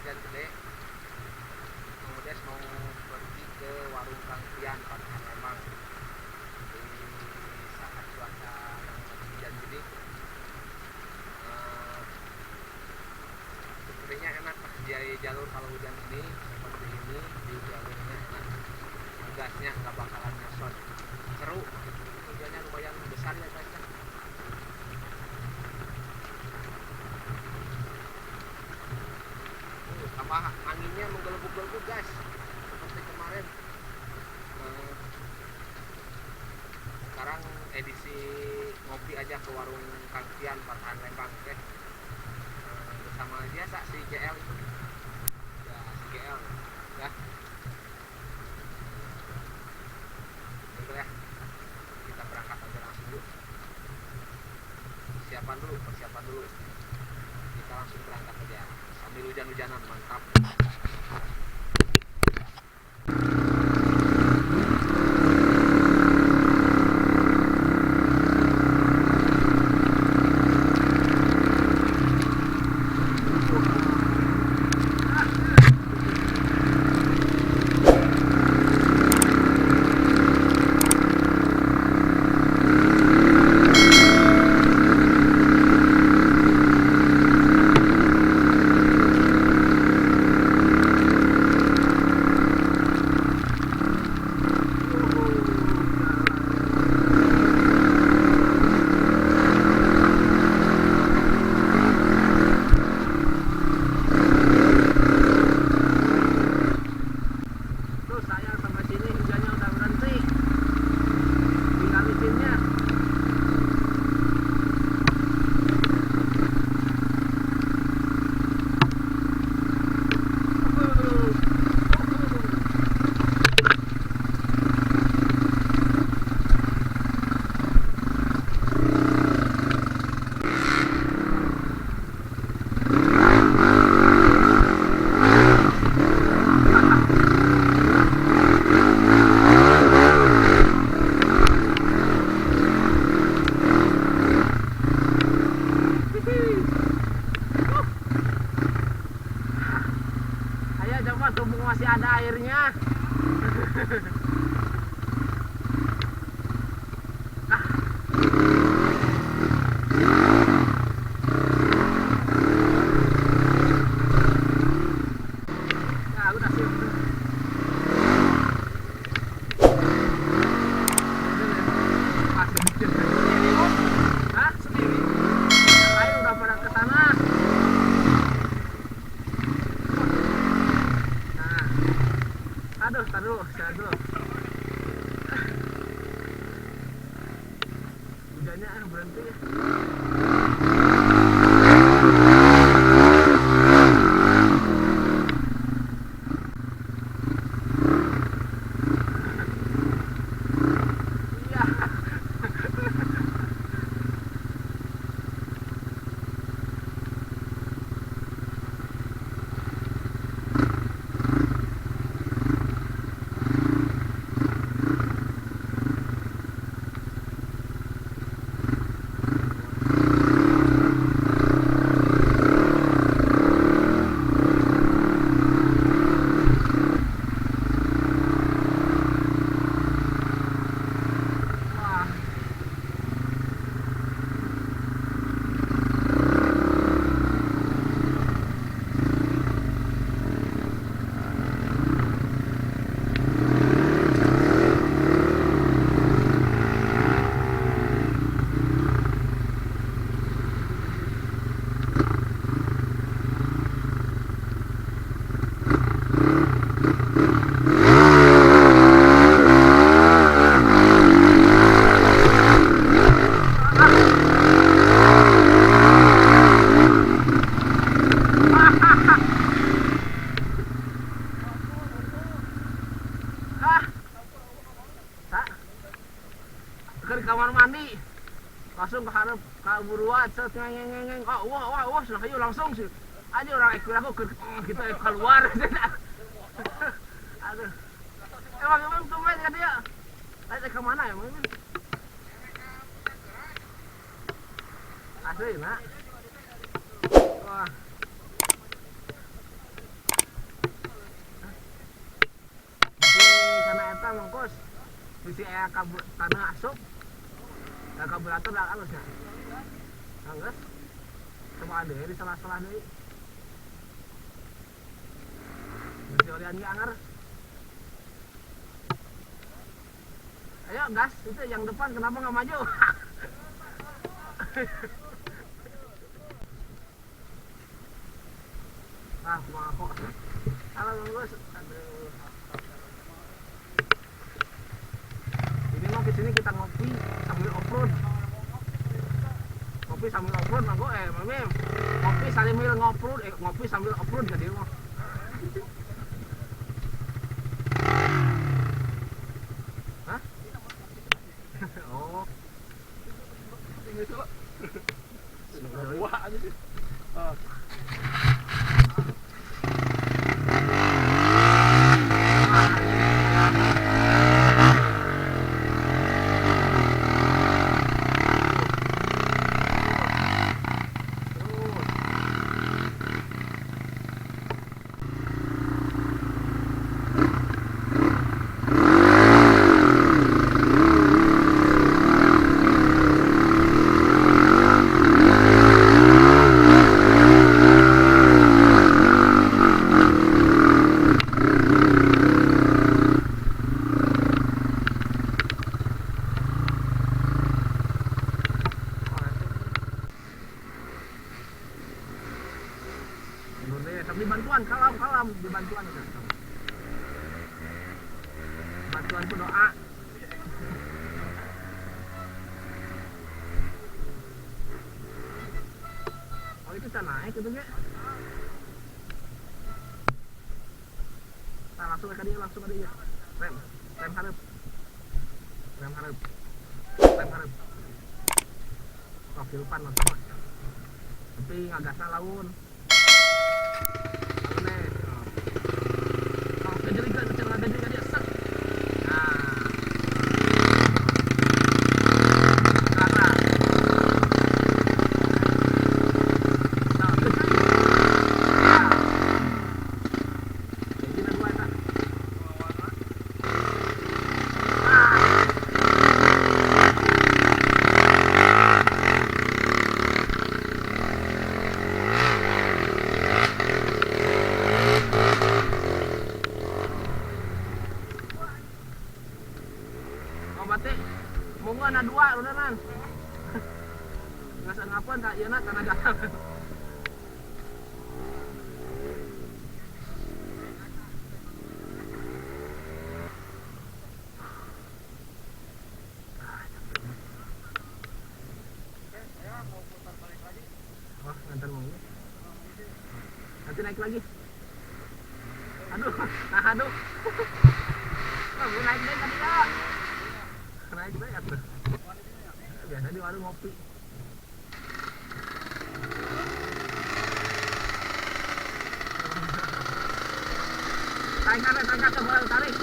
hujan gede, kemudian mau pergi ke warung Kang Pian Patahan Lembang. Di saat cuaca yang lagi hujan gede, sebenarnya enak pas di jalur kalau hujan ini seperti ini, di jalurnya enak, gasnya nggak bakalan nyosot, seru. Hujannya lumayan besar ya guys ya. Tambah anginnya menggelembung-gelembung guys, seperti kemarin. Sekarang edisi ngopi aja ke warung Kang Pian Patahan Lembang bersama biasa si GL itu ya, si GL ya. Itu ya, kita berangkat aja langsung dulu. Persiapan dulu, kita langsung berangkat aja sambil hujan-hujanan, mantap. Masih ada airnya. Nah, udah sih. Hah? Sendiri? Yang lain udah pada ke sana. Aduh, taruh. Hujannya berhenti. Ke kamar mandi langsung ke harap ke buruan set ngeng wah sudah kayu langsung sih aja orang ekor aku kita keluar. Aduh, emang tumben kan dia lari ke mana ya mungkin asli nak. Wah posisi tanah asup karburator dah halusnya anggus coba ada di salah-salah deh masih orian anggar ayo gas itu yang depan kenapa nggak maju mau kok halo bos aduh ini mau kesini kita ngopi sambil off-road manggo mami ngopi sambil ngopi sambil off-road jadi mau hah oh ini tuh buah aja sih di bantuan kalam di bantuan itu doa oh itu kita naik itu ya nah, langsung ke dia rem harap oh depan langsung tapi ngagasnya laun monggo ana dua beneran nggak ngapain tak iya tanah jalan oh ngantar mau nanti naik lagi aduh naik deh tadi ya naik deh atuh biasa di warung ngopi tarik boleh tarik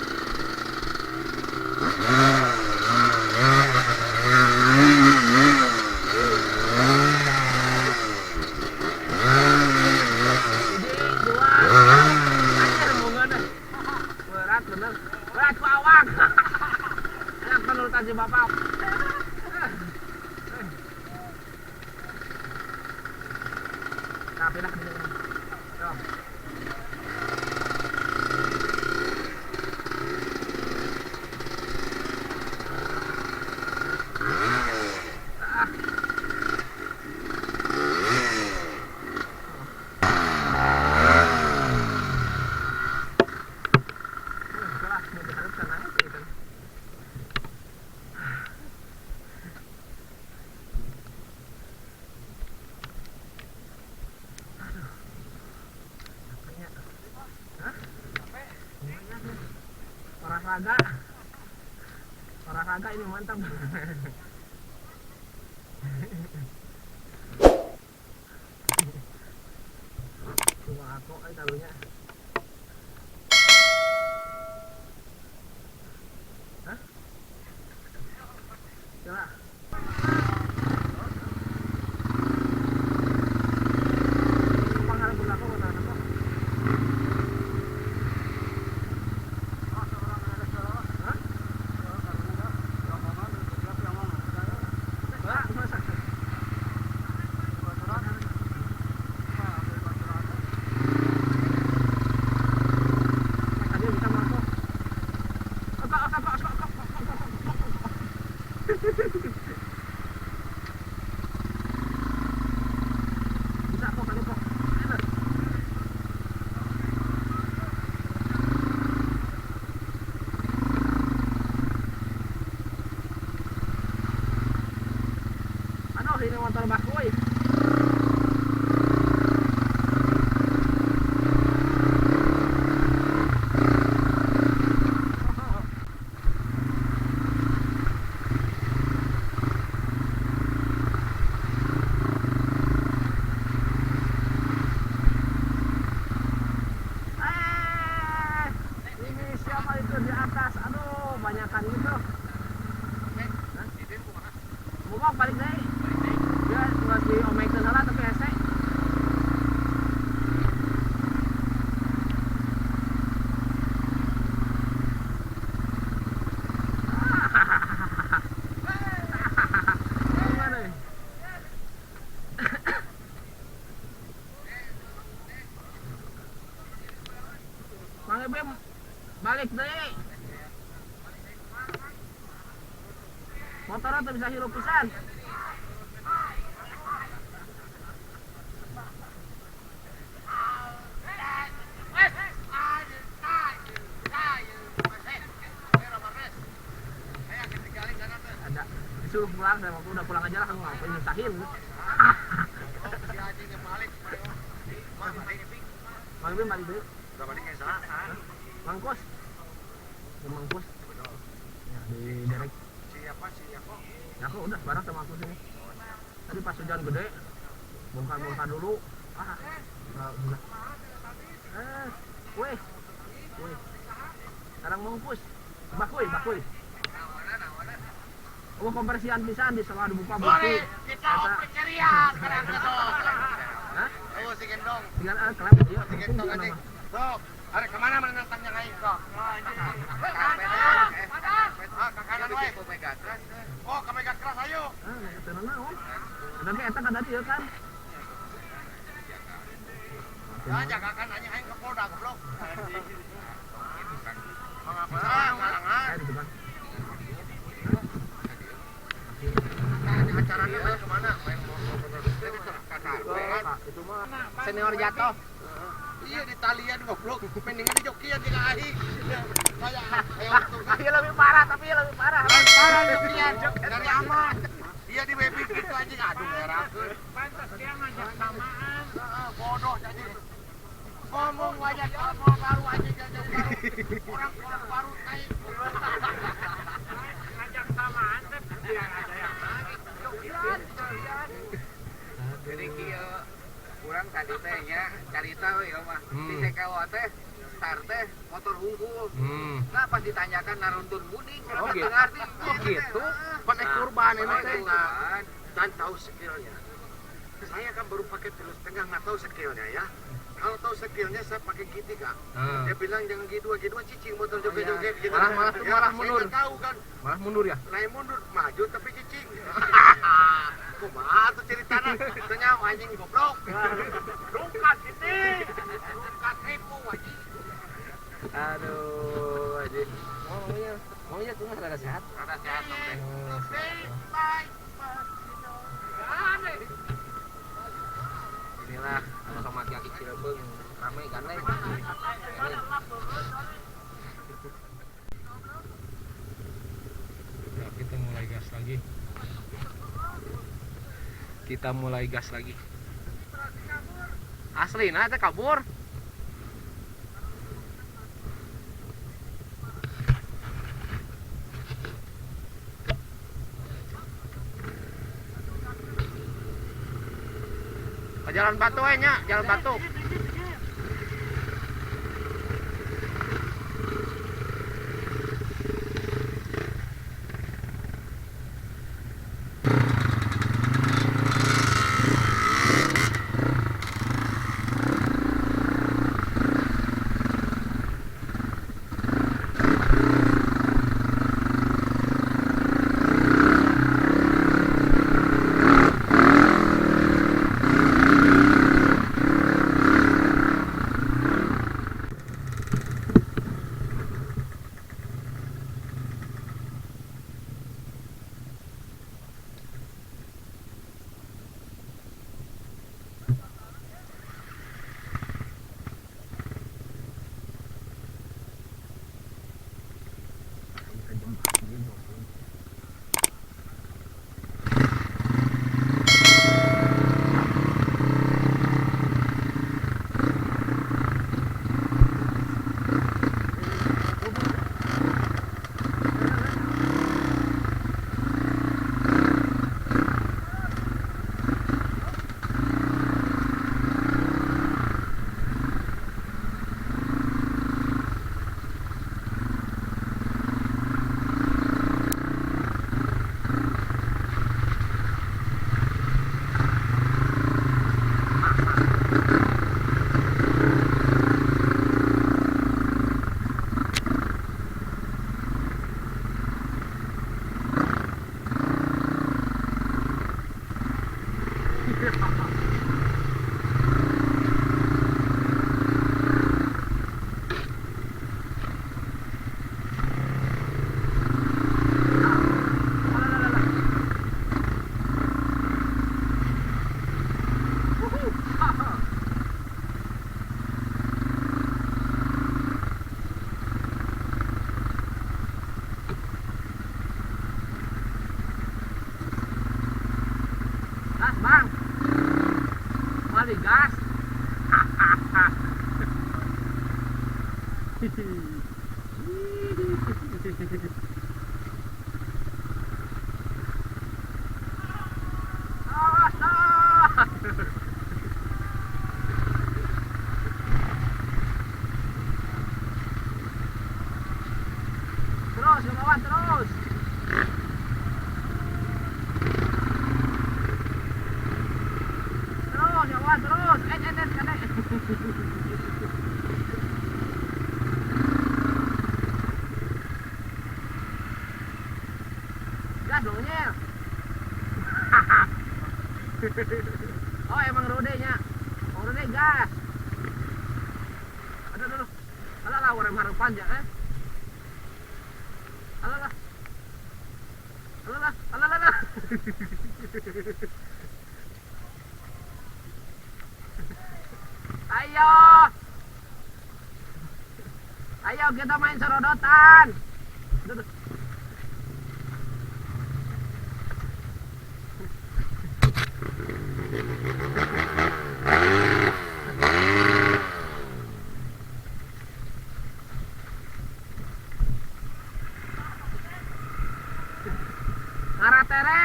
berat ku awak yang menurut aja bapak tapi dah ini olahraga ini mantap cuma aku taruhnya hah? Coba pangharap berlaku apa? Bem balik deh. Motornya tuh bisa hirup pisan. Ada disuruh pulang, dan waktu udah pulang aja lah, kamu ngapain nyusahin. Bang Bim balik dulu. Mangkos. Mangkos. Ya, di derek. Siapa sih Yako? Ya aku udah bareng sama aku sini. Tadi pas hujan gede, bongkar-bongkar dulu. Udah. Weh. Sekarang mangkos. Bakuy. Oh, kompresian pisan di setelah dibuka buku. Boleh, kita open ceria sekarang gitu. Hah? Oh, si gendong. Tinggal klep ya. Si gendong aja. Sok, ada kemana menentangnya aing sok? Ke kanan we. Oh, ke Mega Keras ayo. Ketenan naon? Dan ke eta kan tadi ya kan. Ya jagakan aja aing ke Polda goblok. Ngalangan. Gitu kan. Acaranya main kemana? Main Itu mah senior jatuh. Iya di talian goblok. Mendingan di jokian jeung aing. Kayak Ayo lebih parah, tapi lebih parah. parah jokian dari aman. Iya di baby gitu anjing aduh merahkeun. Pantes dia ngajak samaan. Bodoh jadi. Ngomong wajah telepon baru anjing jauh baru. Orang baru naik. Ngajak samaan teh dia ada yang naik. Jokian. Jadi kieu urang tadi teh nya carita we mah. Di TKW teh start teh motor hungkul. Nah pas ditanyakan naruntun mudik, Oh, gitu. ngerti. Oh, gitu. Pakai kurban ini teh. Kurban. Dan tahu skillnya. Saya kan baru pakai terus tengah nggak tahu skillnya ya. Kalau tahu skillnya saya pakai G3. Dia bilang jangan G2 cicing motor joget-joget gitu. Malah mundur. Saya nggak tahu kan. Malah mundur ya. Lain mundur, maju tapi cicing. Kumaha tuh ceritanya? Tanya anjing goblok. Rungkat gitu. Rungkat ribu anjing. Aduh, aja. Maunya cuma rada sehat. Rada sehat dong teh. Inilah kalau sama kaki Cirebeng ramai kan leh. Ya, kita mulai gas lagi. Asli, nah teh kabur. Ke Jalan Batu nya, Jalan Batu. Awas, ah. Terus, kawan, terus. Terus, kawan, terus. Kadek. Gas dong, Nyel. Oh, emang rodenya. Oh, rode gas. Aduh. Alah, warna harus panjang, Alah. Ayo kita main serodotan. Aduh. Ngaratere.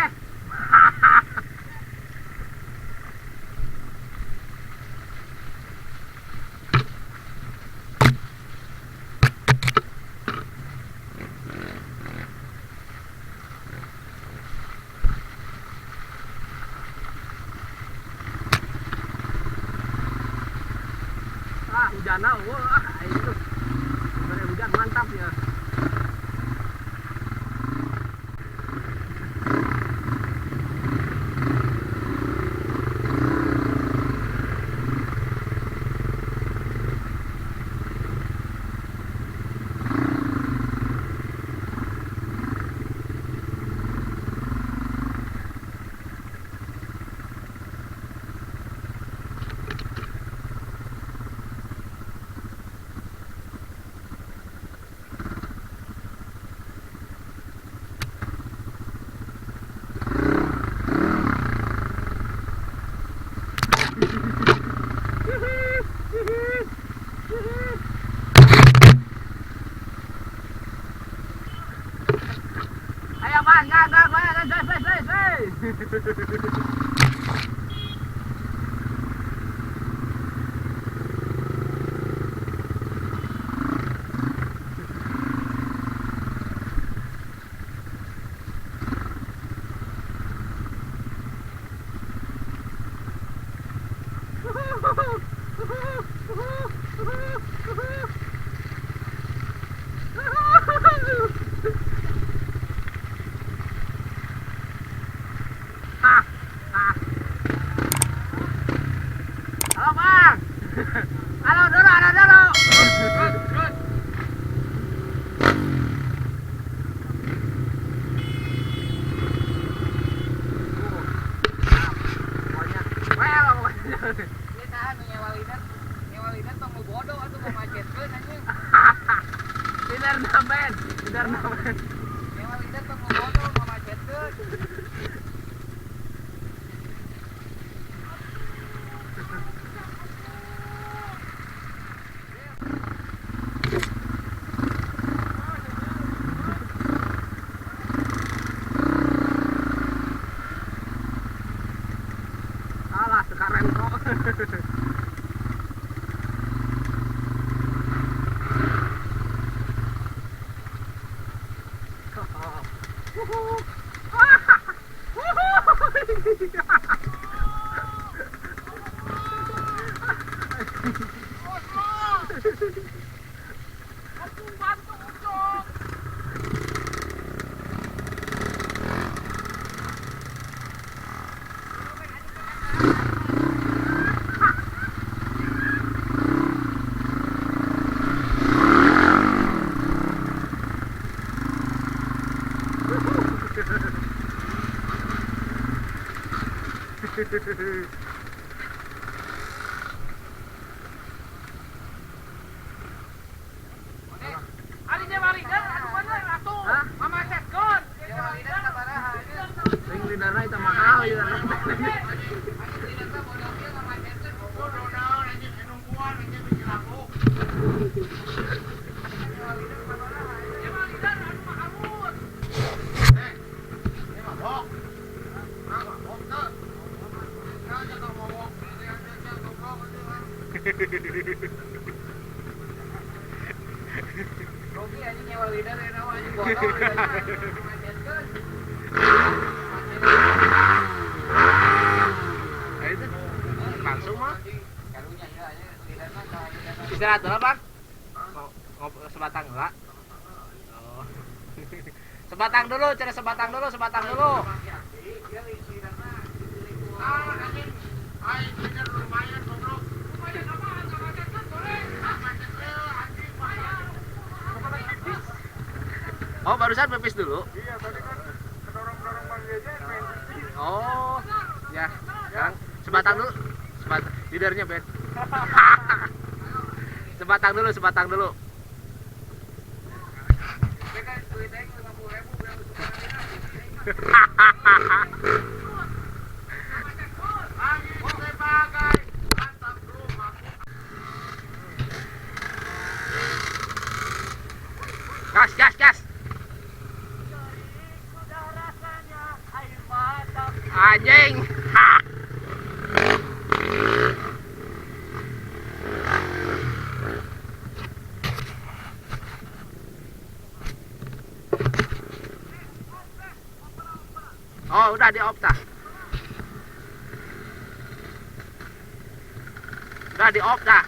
Hujan wah itu hujan mantap ya. Ayo Bang, gas. Halo Bang. Halo dulu. Kita nyewa lidat tong mau bodoh atau mau macetkeun anjing. Lider namen. Nyewa lidat tong mau bodoh mau macetkeun. Salah sekarang kok. Ring lidarna itu mahal ya. Bodoh naon anjing nungguan anjing bikin laku. Rogi aja nyewa leader ya nama aja bodoh. Nah itu langsung mah. Istirahat dulu bang. Sebatang enggak? Oh. Sebatang dulu, cara sebatang dulu. Oh barusan pipis dulu? Iya tadi kan kedorong-dorong Bang Jejen. Oh ya, sekarang sebatang dulu. Leadernya Ben. Sebatang dulu. Gas. Anjing. Oh, udah di off dah. Udah di off dah.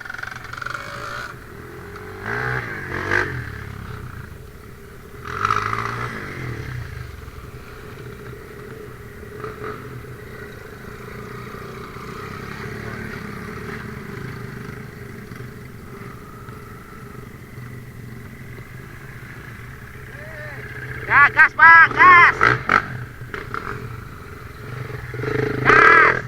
Ya, gas bang, gas. Gas.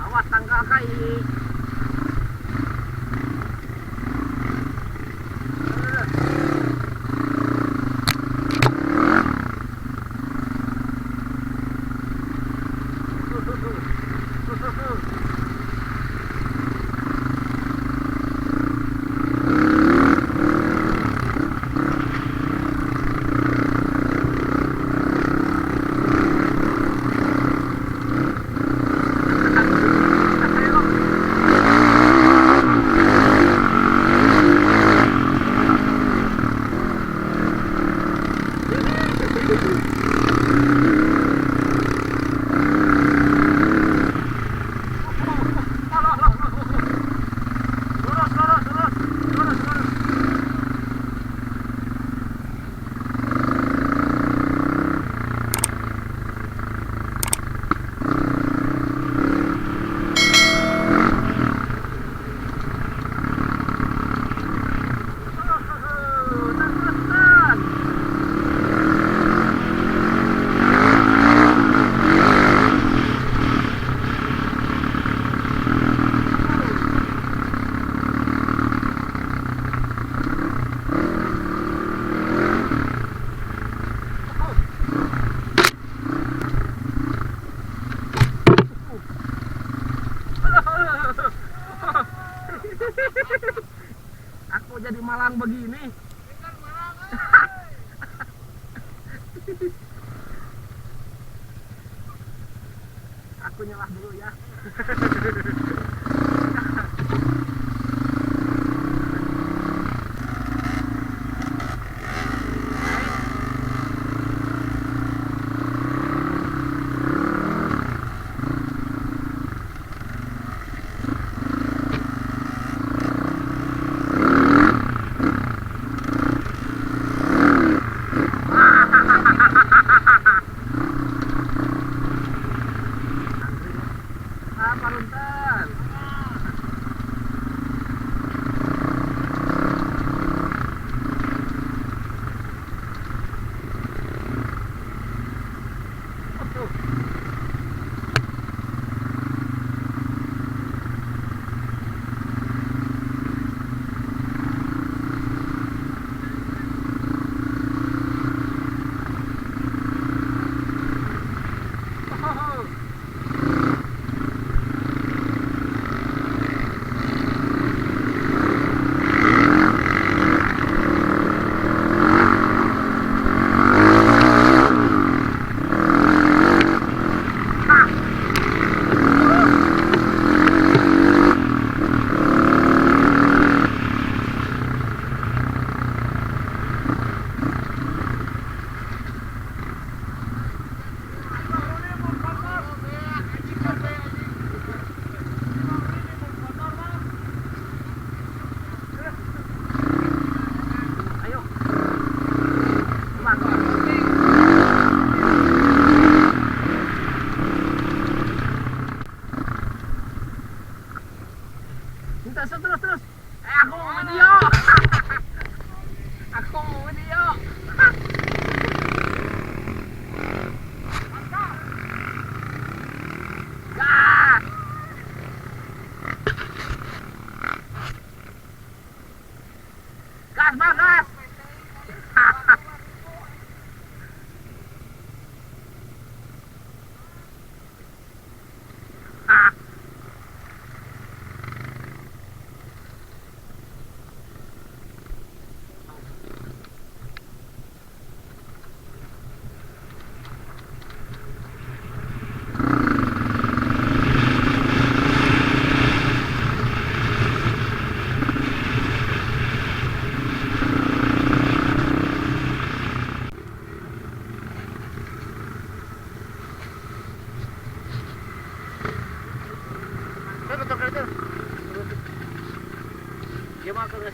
Awas tangkal kai. Aku jadi malang begini. Aku nyelah dulu ya.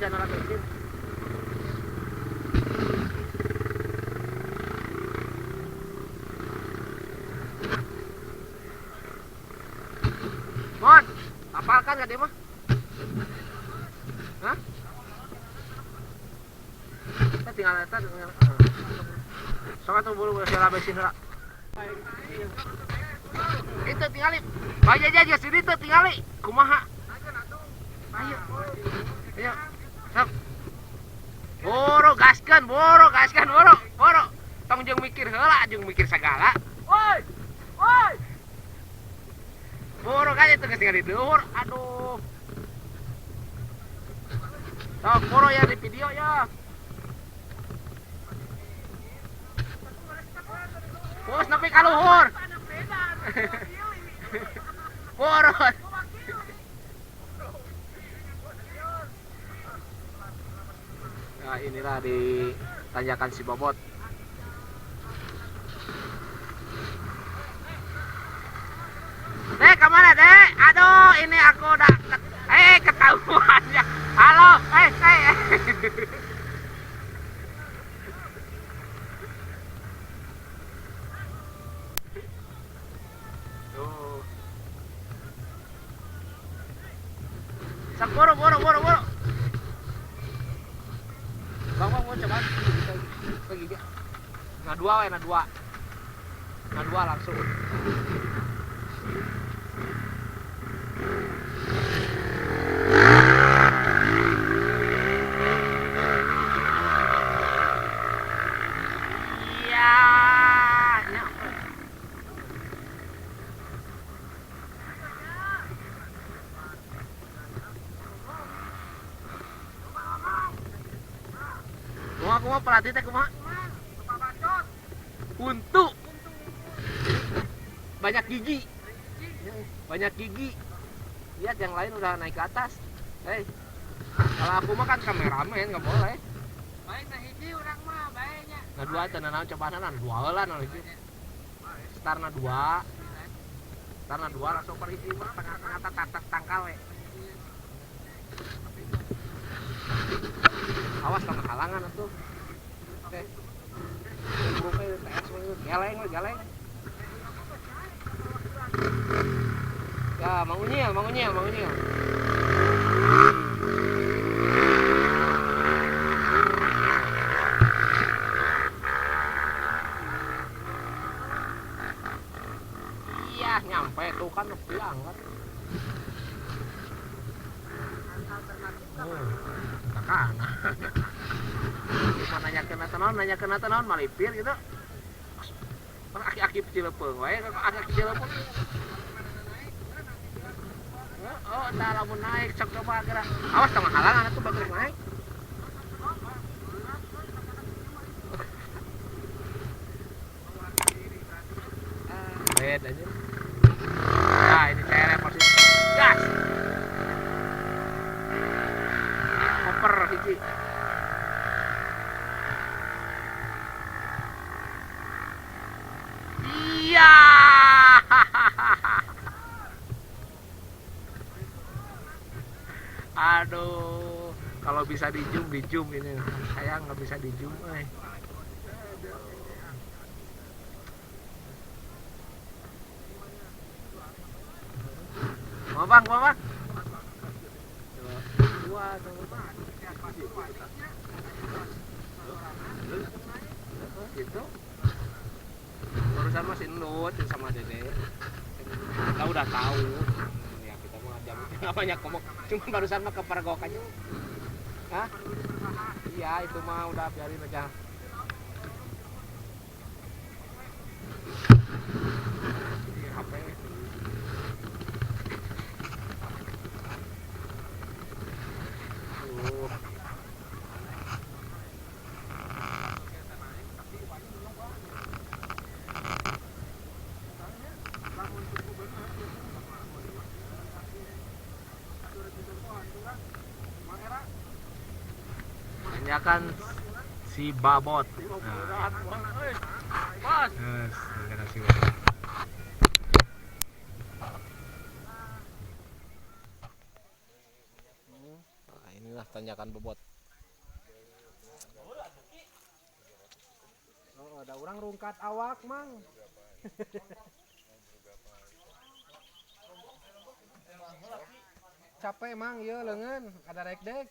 channel bensin. Mon, hafalkan gak dia mah? Hah? Kita tinggal soalnya tuh bulu channel bensin lah. Itu tinggali. Bayi aja sini tuh tinggali. Kumaha? Ayo. Ayo. Sok. Boro gaskeun, boro. Tong jeung mikir heula, jeung mikir sagala. Woi. Boro kan itu geus tinggal di dhuwur. Aduh. Sok boro ya di video ya. Bos nepi ka luhur. Boro. Nah inilah di tanjakan si Bobot. Dek kemana dek? Aduh ini aku udah ketahuan ya. Halo Tuh. Sak boro. Bang mau coba pergi dia. Nah dua langsung. Iya, nyampe. Aku mau pelatih teh kumaha? Untuk banyak gigi. Lihat yang lain udah naik ke atas. Hei, kalau aku mah kan kameramen nggak boleh. Baik nah hiji urang mah baenya. Nah dua teh naon cobaan dua heula nu hiji. Starna dua langsung per hiji mah tengah tangkal we. Awas tengah halangan atuh. Oke. Buka TS geleng. Ya, Mang Unyil. Iya, nyampe tuh kan bilang kan. Kakana. Cuma nanya kena tenon malipir gitu. Aki-aki Cilepeung wae, aki Cilepeung. Oh, tah lamun naik sok coba gerak. Awas tengah halangan atuh bageuk naik. Bed aja. Nah, ini saya posisi gas. Koper hiji. Iya. Aduh, kalau bisa di zoom ini. Saya nggak bisa di zoom. Mau bang? Dua. Gitu. Barusan masih nut sama Dede. Kita udah tahu. Ya kita mau jam nggak banyak ngomong. Cuma barusan mah kepergok aja. Hah? Iya itu mah udah biarin aja. HP. Tanyakan si Babot. Nah. Ini Inilah tanjakan bobot. Oh, ada orang rungkat awak, Mang. Capek, Mang, ieu leungeun, ada rek-dek.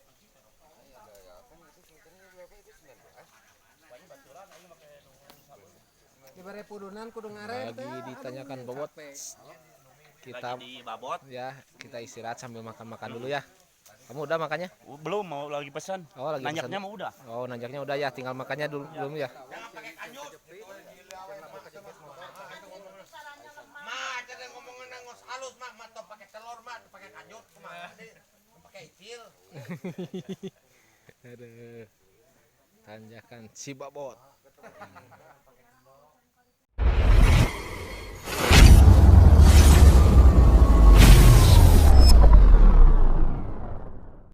Di bare pudunan kudu ngaren teh. Lagi ditanyakan bobot. Kita Lagi di babot. ya, kita istirahat sambil makan-makan dulu ya. Kamu udah makannya? Belum, mau lagi pesan. Oh, lagi Nanjaknya pesan. mau udah. Oh, nanjaknya udah ya, tinggal makannya dulu belum ya? Mah, jangan ngomongin nangos halus mah, mah teu pakai telur mah, teu pakai kanjut kumaha sih? Pakai icil. Aduh. Tanjakan si babot.